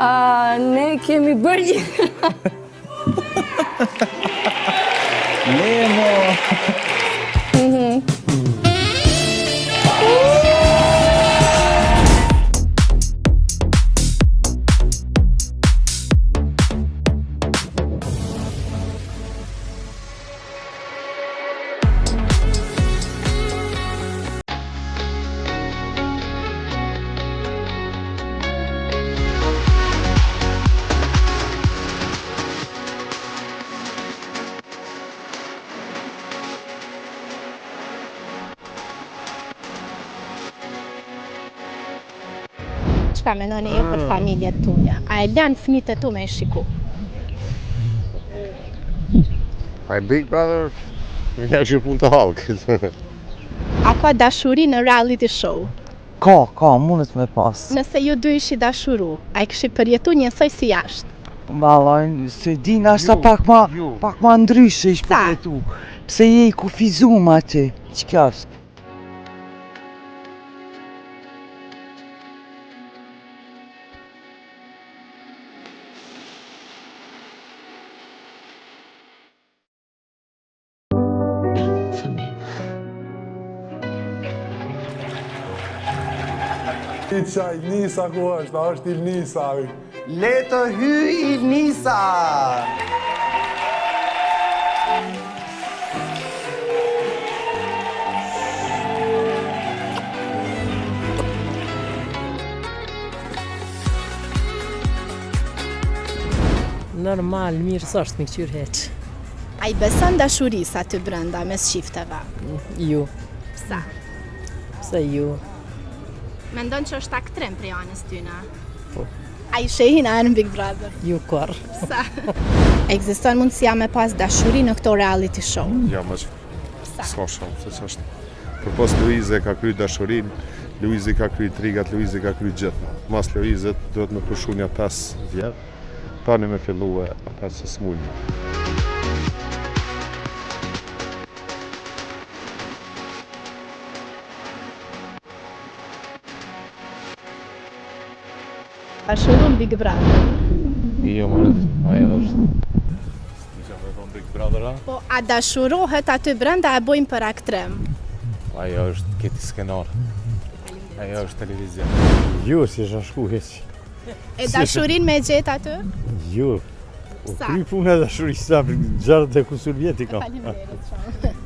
Ne kemi bërë Lemo! Çka mendoni ju për familjet tuaja? A e lën fëmijët e tu me shiku? My Big Brother, nga që pun të halkë. A ka dashuri në reality show? Ka, mundet me pas. Nëse ju dy ishi dashuru, a i kishi përjetu njësoj si jashtë? Ballojnë, se din ashta pak ma ndryshe ish Sa? përjetu. Pse je i kufizum aty, ç'ka është? Ilnisa ku është? A është Ilnisa? Le të hyj Ilnisa! Normal, mirë s'është me këqyr heq. A i beson dashurisë aty brenda mes shifteve? Ju. Sa? Pse ju? Mendon që është aktrem prej anës tyne? Po. A i shehin a në Big Brother? Ju kor. Sa? Ekziston mundësia me pas dashuri në këto reality show? Ja, më që Sa? s'ka shumë, se që është. Për pas Luize ka kry dashurin, Luizi ka kry trigat, Luizi ka kry gjithë. Mas Luizet duhet me pushu një 5 vjetë, tani me fillu e ata që s'mujnë. Dashurun Big Brother. Jo, ajo është. Nisha me thonë Big Brother, a? Po, a dashurohet aty brenda e bojnë për aktrem? Ajo është këti skenar. Ajo është televizion. Jo, si shashku heq. E dashurin me gjetë aty? Jo. Sa? Kry puna dashurisë sa për gjarët e kusur vjeti kam. Faleminderit shumë.